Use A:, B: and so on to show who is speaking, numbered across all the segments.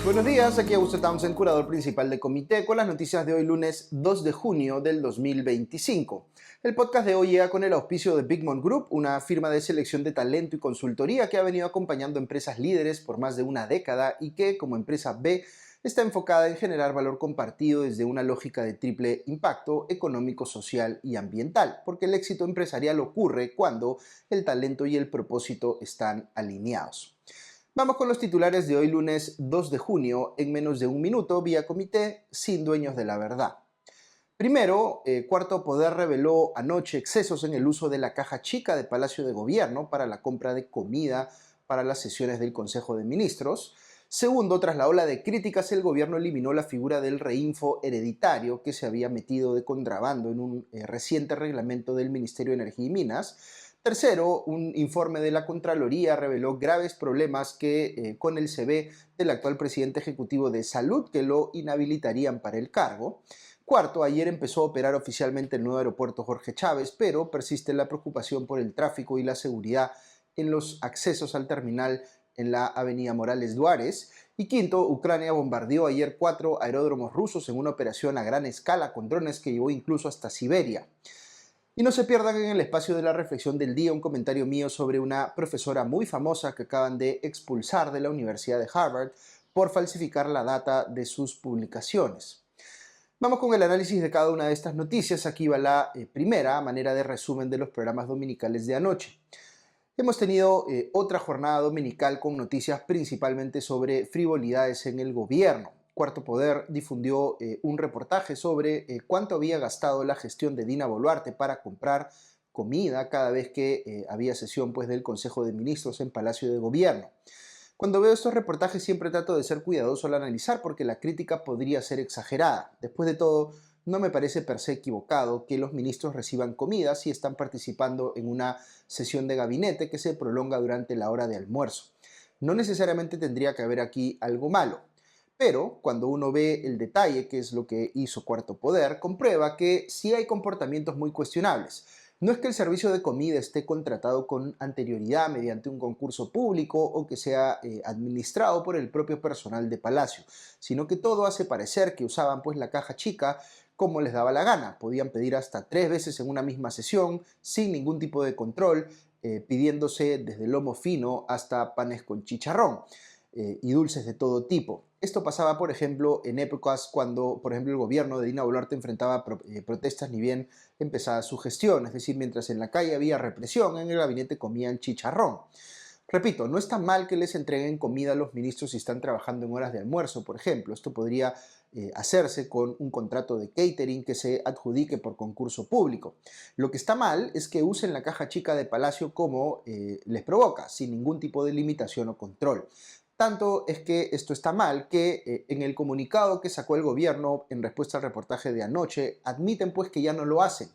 A: Buenos días, aquí Augusto Townsend, curador principal de Comité, con las noticias de hoy lunes 2 de junio del 2025. El podcast de hoy llega con el auspicio de Bigmont Group, una firma de selección de talento y consultoría que ha venido acompañando empresas líderes por más de una década y que, como empresa B, está enfocada en generar valor compartido desde una lógica de triple impacto económico, social y ambiental, porque el éxito empresarial ocurre cuando el talento y el propósito están alineados. Vamos con los titulares de hoy lunes 2 de junio en menos de un minuto vía Comité sin dueños de la verdad. Primero, Cuarto Poder reveló anoche excesos en el uso de la caja chica de Palacio de Gobierno para la compra de comida para las sesiones del Consejo de Ministros. Segundo, tras la ola de críticas, el gobierno eliminó la figura del reinfo hereditario que se había metido de contrabando en un reciente reglamento del Ministerio de Energía y Minas. Tercero, un informe de la Contraloría reveló graves problemas con el CV del actual presidente ejecutivo de Salud que lo inhabilitarían para el cargo. Cuarto, ayer empezó a operar oficialmente el nuevo aeropuerto Jorge Chávez, pero persiste la preocupación por el tráfico y la seguridad en los accesos al terminal en la avenida Morales Duárez. Y quinto, Ucrania bombardeó ayer 4 aeródromos rusos en una operación a gran escala con drones que llevó incluso hasta Siberia. Y no se pierdan en el espacio de la reflexión del día un comentario mío sobre una profesora muy famosa que acaban de expulsar de la Universidad de Harvard por falsificar la data de sus publicaciones. Vamos con el análisis de cada una de estas noticias. Aquí va la primera, a manera de resumen de los programas dominicales de anoche. Hemos tenido otra jornada dominical con noticias principalmente sobre frivolidades en el gobierno. Cuarto Poder difundió un reportaje sobre cuánto había gastado la gestión de Dina Boluarte para comprar comida cada vez que había sesión del Consejo de Ministros en Palacio de Gobierno. Cuando veo estos reportajes siempre trato de ser cuidadoso al analizar porque la crítica podría ser exagerada. Después de todo, no me parece per se equivocado que los ministros reciban comida si están participando en una sesión de gabinete que se prolonga durante la hora de almuerzo. No necesariamente tendría que haber aquí algo malo. Pero cuando uno ve el detalle, que es lo que hizo Cuarto Poder, comprueba que sí hay comportamientos muy cuestionables. No es que el servicio de comida esté contratado con anterioridad mediante un concurso público o que sea administrado por el propio personal de Palacio, sino que todo hace parecer que usaban la caja chica como les daba la gana. Podían pedir hasta 3 veces en una misma sesión, sin ningún tipo de control, pidiéndose desde lomo fino hasta panes con chicharrón y dulces de todo tipo. Esto pasaba, por ejemplo, en épocas cuando, por ejemplo, el gobierno de Dina Boluarte enfrentaba protestas ni bien empezada su gestión, es decir, mientras en la calle había represión, en el gabinete comían chicharrón. Repito, no está mal que les entreguen comida a los ministros si están trabajando en horas de almuerzo, por ejemplo. Esto podría hacerse con un contrato de catering que se adjudique por concurso público. Lo que está mal es que usen la caja chica de Palacio como les provoca, sin ningún tipo de limitación o control. Tanto es que esto está mal que en el comunicado que sacó el gobierno en respuesta al reportaje de anoche admiten que ya no lo hacen.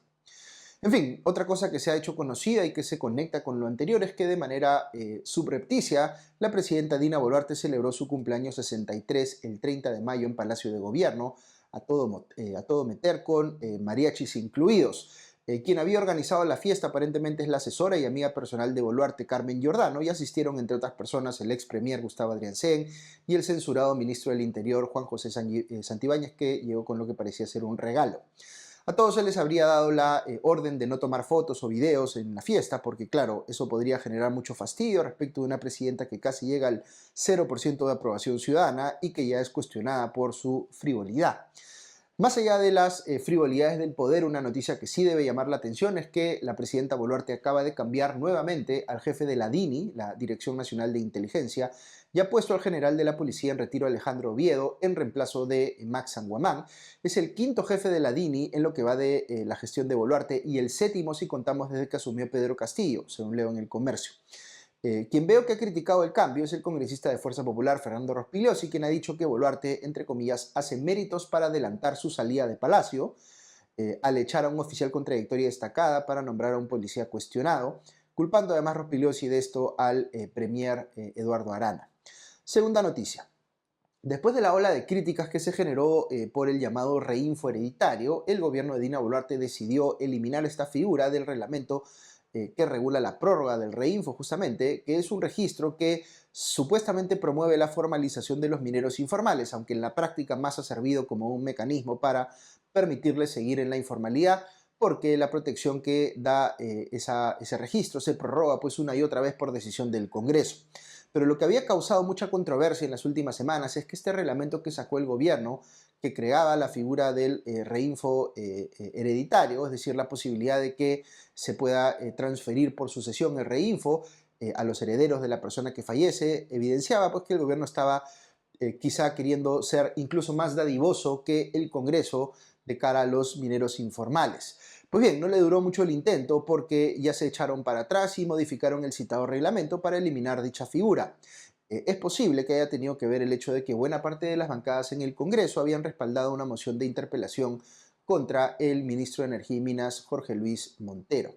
A: En fin, otra cosa que se ha hecho conocida y que se conecta con lo anterior es que de manera subrepticia la presidenta Dina Boluarte celebró su cumpleaños 63 el 30 de mayo en Palacio de Gobierno, a todo meter con mariachis incluidos. Quien había organizado la fiesta aparentemente es la asesora y amiga personal de Boluarte, Carmen Giordano, y asistieron entre otras personas el ex premier Gustavo Adriancén y el censurado ministro del Interior Juan José Santibáñez, que llegó con lo que parecía ser un regalo. A todos se les habría dado la orden de no tomar fotos o videos en la fiesta porque, claro, eso podría generar mucho fastidio respecto de una presidenta que casi llega al 0% de aprobación ciudadana y que ya es cuestionada por su frivolidad. Más allá de las frivolidades del poder, una noticia que sí debe llamar la atención es que la presidenta Boluarte acaba de cambiar nuevamente al jefe de la DINI, la Dirección Nacional de Inteligencia, y ha puesto al general de la Policía en retiro Alejandro Oviedo en reemplazo de Max Sanguamán. Es el quinto jefe de la DINI en lo que va de la gestión de Boluarte y el séptimo si contamos desde que asumió Pedro Castillo, según leo en El Comercio. Quien veo que ha criticado el cambio es el congresista de Fuerza Popular Fernando Rospigliosi, quien ha dicho que Boluarte, entre comillas, hace méritos para adelantar su salida de Palacio, al echar a un oficial con trayectoria destacada para nombrar a un policía cuestionado, culpando además Rospigliosi de esto al premier Eduardo Arana. Segunda noticia. Después de la ola de críticas que se generó por el llamado reinfo hereditario, el gobierno de Dina Boluarte decidió eliminar esta figura del reglamento que regula la prórroga del Reinfo, justamente, que es un registro que supuestamente promueve la formalización de los mineros informales, aunque en la práctica más ha servido como un mecanismo para permitirles seguir en la informalidad, porque la protección que da ese registro se prorroga pues una y otra vez por decisión del Congreso. Pero lo que había causado mucha controversia en las últimas semanas es que este reglamento que sacó el gobierno, que creaba la figura del reinfo hereditario, es decir, la posibilidad de que se pueda transferir por sucesión el reinfo a los herederos de la persona que fallece, evidenciaba pues que el gobierno estaba quizá queriendo ser incluso más dadivoso que el Congreso de cara a los mineros informales. Pues bien, no le duró mucho el intento porque ya se echaron para atrás y modificaron el citado reglamento para eliminar dicha figura. Es posible que haya tenido que ver el hecho de que buena parte de las bancadas en el Congreso habían respaldado una moción de interpelación contra el ministro de Energía y Minas, Jorge Luis Montero.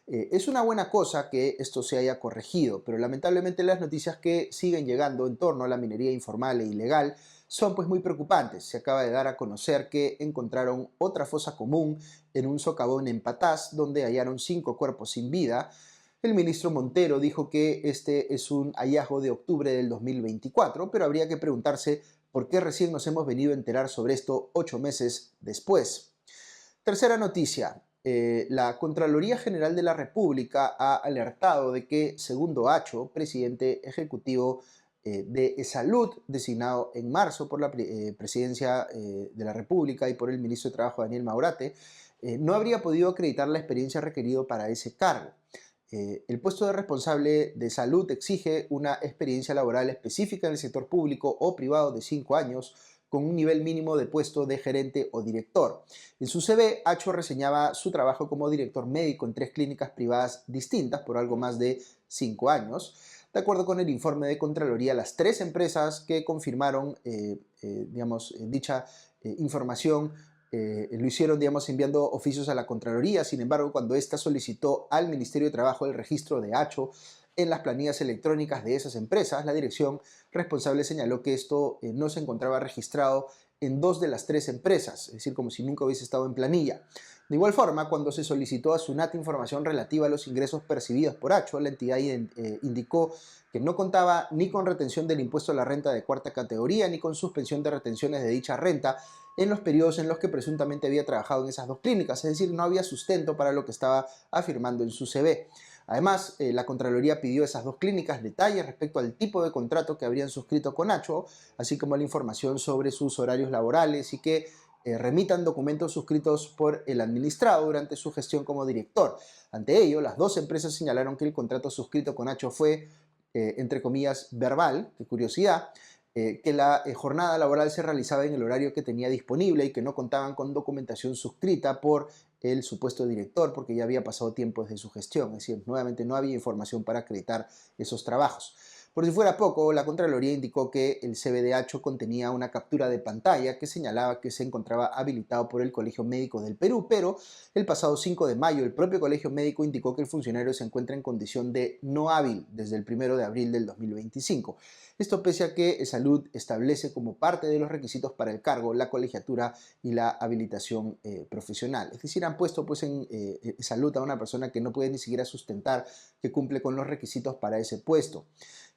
A: Es una buena cosa que esto se haya corregido, pero lamentablemente las noticias que siguen llegando en torno a la minería informal e ilegal son pues muy preocupantes. Se acaba de dar a conocer que encontraron otra fosa común en un socavón en Patás, donde hallaron 5 cuerpos sin vida. El ministro Montero dijo que este es un hallazgo de octubre del 2024, pero habría que preguntarse por qué recién nos hemos venido a enterar sobre esto 8 meses después. Tercera noticia. La Contraloría General de la República ha alertado de que Segundo Acho, presidente ejecutivo de Salud, designado en marzo por la Presidencia de la República y por el ministro de Trabajo Daniel Maurate, no habría podido acreditar la experiencia requerida para ese cargo. El puesto de responsable de salud exige una experiencia laboral específica en el sector público o privado de 5 años, con un nivel mínimo de puesto de gerente o director. En su CV, Acho reseñaba su trabajo como director médico en 3 clínicas privadas distintas por algo más de 5 años. De acuerdo con el informe de Contraloría, las 3 empresas que confirmaron dicha información lo hicieron, enviando oficios a la Contraloría. Sin embargo, cuando ésta solicitó al Ministerio de Trabajo el registro de Acho en las planillas electrónicas de esas empresas, la dirección responsable señaló que esto no se encontraba registrado en 2 de las 3 empresas, es decir, como si nunca hubiese estado en planilla. De igual forma, cuando se solicitó a SUNAT información relativa a los ingresos percibidos por Acho, la entidad indicó que no contaba ni con retención del impuesto a la renta de cuarta categoría, ni con suspensión de retenciones de dicha renta en los periodos en los que presuntamente había trabajado en esas 2 clínicas, es decir, no había sustento para lo que estaba afirmando en su CV. Además, la Contraloría pidió a esas 2 clínicas detalles respecto al tipo de contrato que habrían suscrito con Acho, así como la información sobre sus horarios laborales y que remitan documentos suscritos por el administrado durante su gestión como director. Ante ello, las 2 empresas señalaron que el contrato suscrito con Acho fue, entre comillas, verbal, qué curiosidad, que la jornada laboral se realizaba en el horario que tenía disponible y que no contaban con documentación suscrita por el supuesto director porque ya había pasado tiempo desde su gestión, es decir, nuevamente no había información para acreditar esos trabajos. Por si fuera poco, la Contraloría indicó que el CBDH contenía una captura de pantalla que señalaba que se encontraba habilitado por el Colegio Médico del Perú, pero el pasado 5 de mayo el propio Colegio Médico indicó que el funcionario se encuentra en condición de no hábil desde el 1 de abril del 2025. Esto pese a que Salud establece como parte de los requisitos para el cargo la colegiatura y la habilitación profesional. Es decir, han puesto pues en Salud a una persona que no puede ni siquiera sustentar que cumple con los requisitos para ese puesto.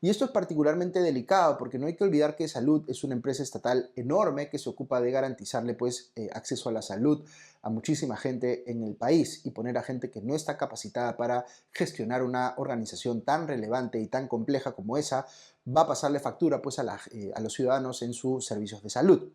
A: Y esto es particularmente delicado porque no hay que olvidar que Salud es una empresa estatal enorme que se ocupa de garantizarle pues acceso a la salud a muchísima gente en el país, y poner a gente que no está capacitada para gestionar una organización tan relevante y tan compleja como esa va a pasarle factura pues a los ciudadanos en sus servicios de salud.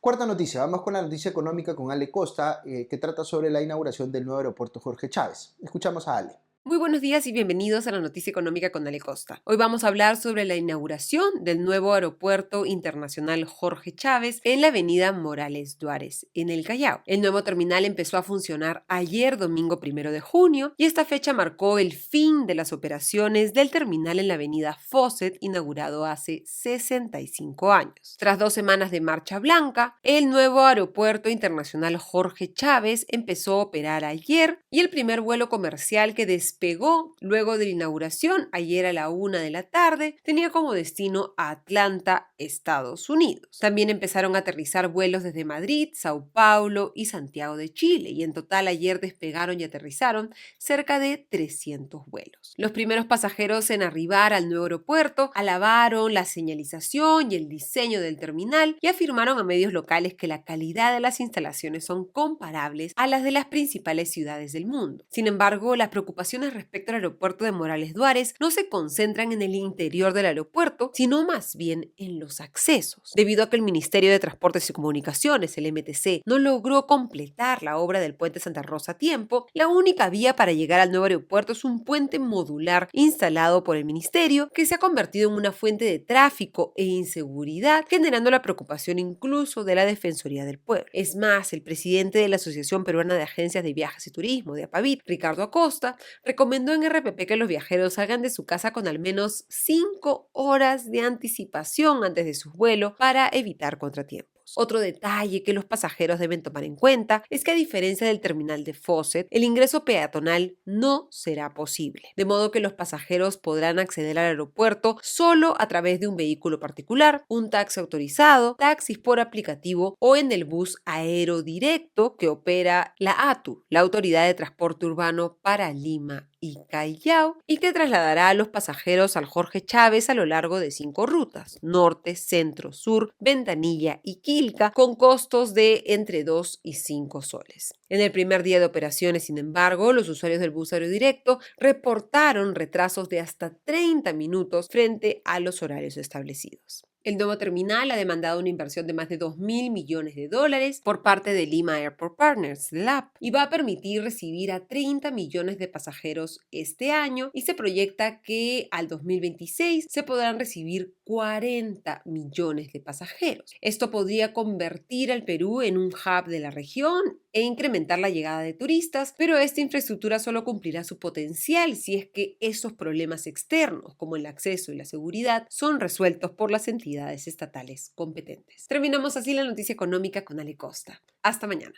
A: Cuarta noticia, vamos con la noticia económica con Ale Costa, que trata sobre la inauguración del nuevo aeropuerto Jorge Chávez. Escuchamos a Ale.
B: Muy buenos días y bienvenidos a la Noticia Económica con Ale Costa. Hoy vamos a hablar sobre la inauguración del nuevo Aeropuerto Internacional Jorge Chávez en la avenida Morales Duárez, en el Callao. El nuevo terminal empezó a funcionar ayer, domingo 1 de junio, y esta fecha marcó el fin de las operaciones del terminal en la avenida Fawcett, inaugurado hace 65 años. Tras 2 semanas de marcha blanca, el nuevo Aeropuerto Internacional Jorge Chávez empezó a operar ayer, y el primer vuelo comercial que despegó despegó luego de la inauguración ayer a la 1 de la tarde, tenía como destino a Atlanta, Estados Unidos. También empezaron a aterrizar vuelos desde Madrid, Sao Paulo y Santiago de Chile, y en total ayer despegaron y aterrizaron cerca de 300 vuelos. Los primeros pasajeros en arribar al nuevo aeropuerto alabaron la señalización y el diseño del terminal y afirmaron a medios locales que la calidad de las instalaciones son comparables a las de las principales ciudades del mundo. Sin embargo, las preocupaciones respecto al aeropuerto de Morales Duárez no se concentran en el interior del aeropuerto, sino más bien en los accesos. Debido a que el Ministerio de Transportes y Comunicaciones, el MTC, no logró completar la obra del puente Santa Rosa a tiempo, la única vía para llegar al nuevo aeropuerto es un puente modular instalado por el ministerio que se ha convertido en una fuente de tráfico e inseguridad, generando la preocupación incluso de la Defensoría del Pueblo. Es más, el presidente de la Asociación Peruana de Agencias de Viajes y Turismo, de APAVIT, Ricardo Acosta, recomendó en RPP que los viajeros salgan de su casa con al menos 5 horas de anticipación antes de su vuelo para evitar contratiempos. Otro detalle que los pasajeros deben tomar en cuenta es que a diferencia del terminal de Fawcett, el ingreso peatonal no será posible, de modo que los pasajeros podrán acceder al aeropuerto solo a través de un vehículo particular, un taxi autorizado, taxis por aplicativo o en el bus aerodirecto que opera la ATU, la Autoridad de Transporte Urbano para Lima y Callao, y que trasladará a los pasajeros al Jorge Chávez a lo largo de 5 rutas: norte, centro, sur, Ventanilla y Quilca, con costos de entre 2 y 5 soles. En el primer día de operaciones, sin embargo, los usuarios del bus aerodirecto reportaron retrasos de hasta 30 minutos frente a los horarios establecidos. El nuevo terminal ha demandado una inversión de más de $2.000 millones por parte de Lima Airport Partners, LAP, y va a permitir recibir a 30 millones de pasajeros este año, y se proyecta que al 2026 se podrán recibir 40 millones de pasajeros. Esto podría convertir al Perú en un hub de la región e incrementar la llegada de turistas, pero esta infraestructura solo cumplirá su potencial si es que esos problemas externos, como el acceso y la seguridad, son resueltos por las entidades estatales competentes. Terminamos así la noticia económica con Ale Costa. Hasta mañana.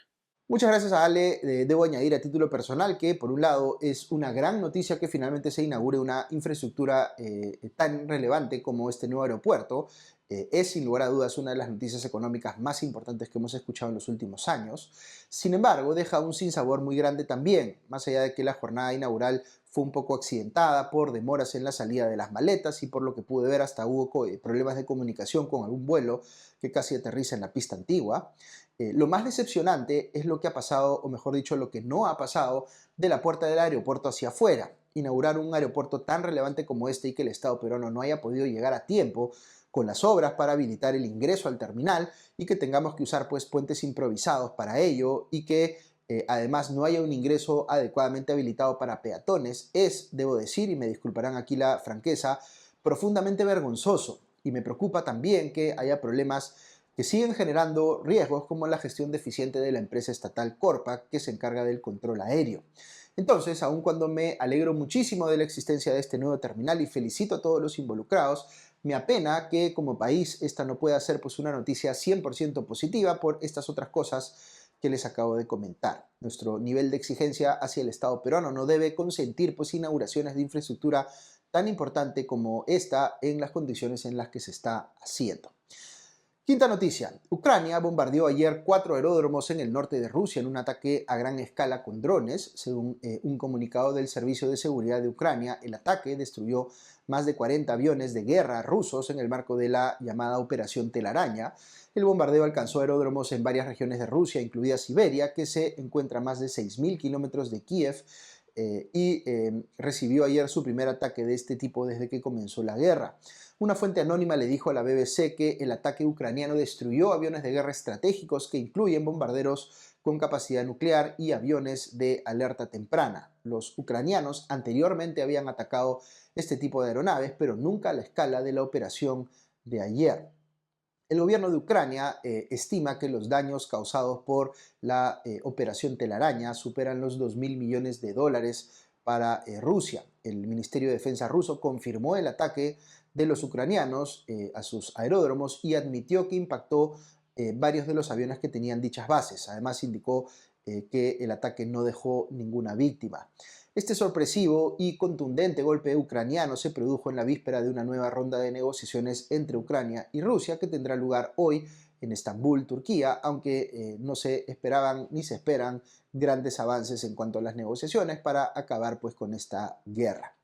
A: Muchas gracias a Ale. Debo añadir a título personal que, por un lado, es una gran noticia que finalmente se inaugure una infraestructura tan relevante como este nuevo aeropuerto. Es, sin lugar a dudas, una de las noticias económicas más importantes que hemos escuchado en los últimos años. Sin embargo, deja un sinsabor muy grande también, más allá de que la jornada inaugural fue un poco accidentada por demoras en la salida de las maletas y por lo que pude ver hasta hubo problemas de comunicación con algún vuelo que casi aterriza en la pista antigua. Lo más decepcionante es lo que ha pasado, o mejor dicho, lo que no ha pasado de la puerta del aeropuerto hacia afuera. Inaugurar un aeropuerto tan relevante como este y que el Estado peruano no haya podido llegar a tiempo con las obras para habilitar el ingreso al terminal y que tengamos que usar pues puentes improvisados para ello y que además no haya un ingreso adecuadamente habilitado para peatones es, debo decir, y me disculparán aquí la franqueza, profundamente vergonzoso. Y me preocupa también que haya problemas que siguen generando riesgos como la gestión deficiente de la empresa estatal Corpa, que se encarga del control aéreo. Entonces, aun cuando me alegro muchísimo de la existencia de este nuevo terminal y felicito a todos los involucrados, me apena que como país esta no pueda ser pues una noticia 100% positiva por estas otras cosas que les acabo de comentar. Nuestro nivel de exigencia hacia el Estado peruano no debe consentir pues inauguraciones de infraestructura tan importante como esta en las condiciones en las que se está haciendo. Quinta noticia. Ucrania bombardeó ayer 4 aeródromos en el norte de Rusia en un ataque a gran escala con drones. Según un comunicado del Servicio de Seguridad de Ucrania, el ataque destruyó más de 40 aviones de guerra rusos en el marco de la llamada Operación Telaraña. El bombardeo alcanzó aeródromos en varias regiones de Rusia, incluida Siberia, que se encuentra a más de 6.000 kilómetros de Kiev, y recibió ayer su primer ataque de este tipo desde que comenzó la guerra. Una fuente anónima le dijo a la BBC que el ataque ucraniano destruyó aviones de guerra estratégicos que incluyen bombarderos con capacidad nuclear y aviones de alerta temprana. Los ucranianos anteriormente habían atacado este tipo de aeronaves, pero nunca a la escala de la operación de ayer. El gobierno de Ucrania estima que los daños causados por la operación Telaraña superan los $2.000 millones para Rusia. El Ministerio de Defensa ruso confirmó el ataque de los ucranianos a sus aeródromos y admitió que impactó varios de los aviones que tenían dichas bases. Además indicó que el ataque no dejó ninguna víctima. Este sorpresivo y contundente golpe ucraniano se produjo en la víspera de una nueva ronda de negociaciones entre Ucrania y Rusia que tendrá lugar hoy en Estambul, Turquía, aunque no se esperaban ni se esperan grandes avances en cuanto a las negociaciones para acabar pues con esta guerra.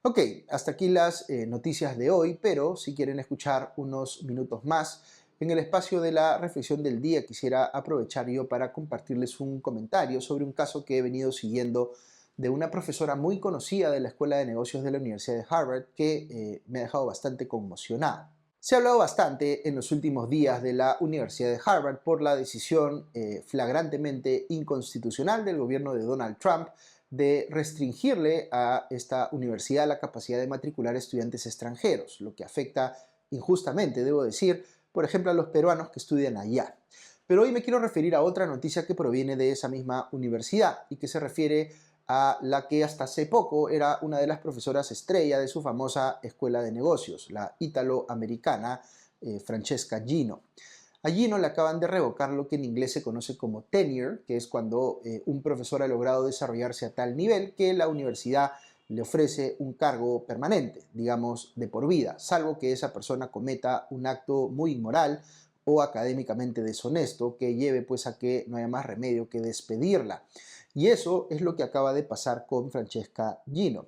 A: Ok, hasta aquí las noticias de hoy, pero si quieren escuchar unos minutos más, en el espacio de la reflexión del día quisiera aprovechar yo para compartirles un comentario sobre un caso que he venido siguiendo de una profesora muy conocida de la Escuela de Negocios de la Universidad de Harvard que me ha dejado bastante conmocionado. Se ha hablado bastante en los últimos días de la Universidad de Harvard por la decisión flagrantemente inconstitucional del gobierno de Donald Trump de restringirle a esta universidad la capacidad de matricular estudiantes extranjeros, lo que afecta injustamente, debo decir, por ejemplo, a los peruanos que estudian allá. Pero hoy me quiero referir a otra noticia que proviene de esa misma universidad y que se refiere a la que hasta hace poco era una de las profesoras estrella de su famosa escuela de negocios, la italoamericana Francesca Gino. A Gino le acaban de revocar lo que en inglés se conoce como tenure, que es cuando un profesor ha logrado desarrollarse a tal nivel que la universidad le ofrece un cargo permanente, digamos de por vida, salvo que esa persona cometa un acto muy inmoral o académicamente deshonesto que lleve pues a que no haya más remedio que despedirla. Y eso es lo que acaba de pasar con Francesca Gino.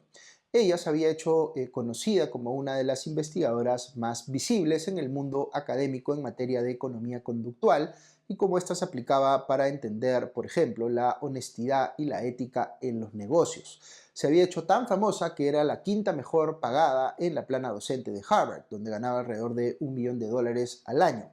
A: Ella se había hecho conocida como una de las investigadoras más visibles en el mundo académico en materia de economía conductual y cómo ésta se aplicaba para entender, por ejemplo, la honestidad y la ética en los negocios. Se había hecho tan famosa que era la quinta mejor pagada en la plana docente de Harvard, donde ganaba alrededor de $1 millón al año.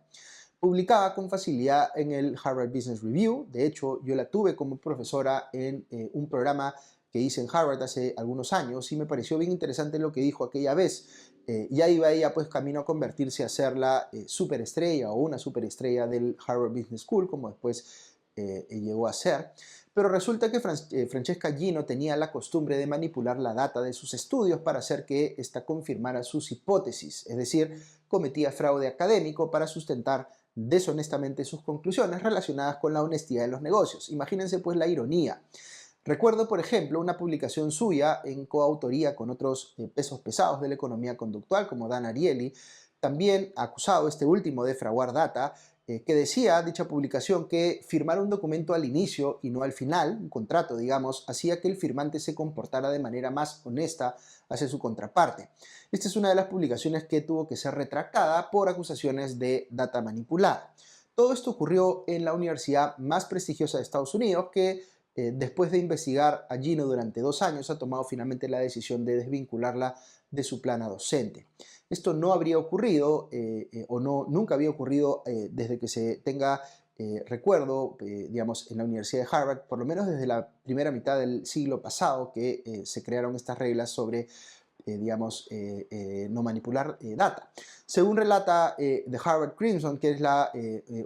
A: Publicaba con facilidad en el Harvard Business Review. De hecho, yo la tuve como profesora en un programa que hice en Harvard hace algunos años y me pareció bien interesante lo que dijo aquella vez. Ya iba ella pues camino a convertirse a ser la superestrella o una superestrella del Harvard Business School, como después llegó a ser. Pero resulta que Francesca Gino tenía la costumbre de manipular la data de sus estudios para hacer que ésta confirmara sus hipótesis, es decir, cometía fraude académico para sustentar deshonestamente sus conclusiones relacionadas con la honestidad en los negocios. Imagínense pues la ironía. Recuerdo, por ejemplo, una publicación suya en coautoría con otros pesos pesados de la economía conductual, como Dan Ariely, también acusado este último de fraguar data, que decía dicha publicación que firmar un documento al inicio y no al final, un contrato, digamos, hacía que el firmante se comportara de manera más honesta hacia su contraparte. Esta es una de las publicaciones que tuvo que ser retractada por acusaciones de data manipulada. Todo esto ocurrió en la universidad más prestigiosa de Estados Unidos, que después de investigar a Gino durante 2 años, ha tomado finalmente la decisión de desvincularla de su plana docente. Esto no habría ocurrido nunca había ocurrido desde que se tenga recuerdo, digamos, en la Universidad de Harvard, por lo menos desde la primera mitad del siglo pasado que se crearon estas reglas sobre, no manipular data. Según relata The Harvard Crimson, que es la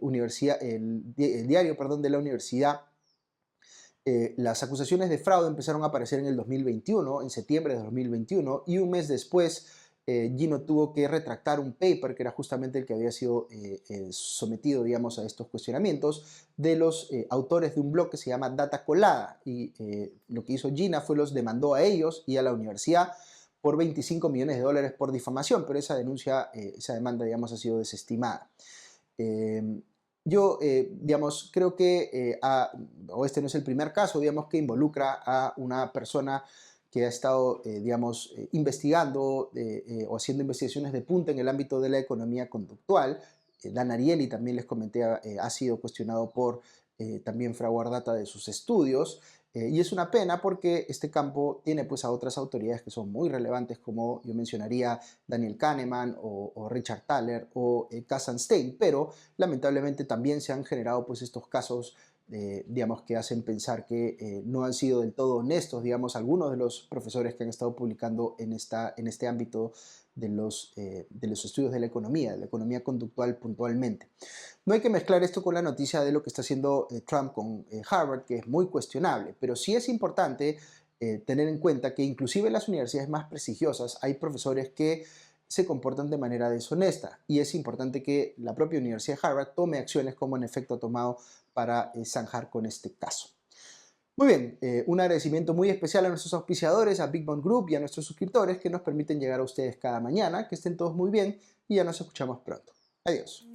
A: universidad, el diario, perdón, de la universidad, las acusaciones de fraude empezaron a aparecer en el 2021, en septiembre de 2021, y un mes después Gino tuvo que retractar un paper que era justamente el que había sido sometido, digamos, a estos cuestionamientos de los autores de un blog que se llama Data Colada. Y lo que hizo Gina fue los demandó a ellos y a la universidad por $25 millones por difamación, pero esa demanda, digamos, ha sido desestimada. Yo, digamos, creo que, o este no es el primer caso, digamos, que involucra a una persona que ha estado, investigando o haciendo investigaciones de punta en el ámbito de la economía conductual. Dan Ariely, también les comenté, ha sido cuestionado por también fraguar data de sus estudios. Y es una pena porque este campo tiene pues a otras autoridades que son muy relevantes, como yo mencionaría Daniel Kahneman o Richard Thaler o Kazan Stein, pero lamentablemente también se han generado pues estos casos digamos, que hacen pensar que no han sido del todo honestos, digamos, algunos de los profesores que han estado publicando en este ámbito de los estudios de la economía conductual puntualmente. No hay que mezclar esto con la noticia de lo que está haciendo Trump con Harvard, que es muy cuestionable, pero sí es importante tener en cuenta que inclusive en las universidades más prestigiosas hay profesores que se comportan de manera deshonesta y es importante que la propia Universidad de Harvard tome acciones como en efecto ha tomado para zanjar con este caso. Muy bien, un agradecimiento muy especial a nuestros auspiciadores, a Big Bond Group y a nuestros suscriptores que nos permiten llegar a ustedes cada mañana. Que estén todos muy bien y ya nos escuchamos pronto. Adiós.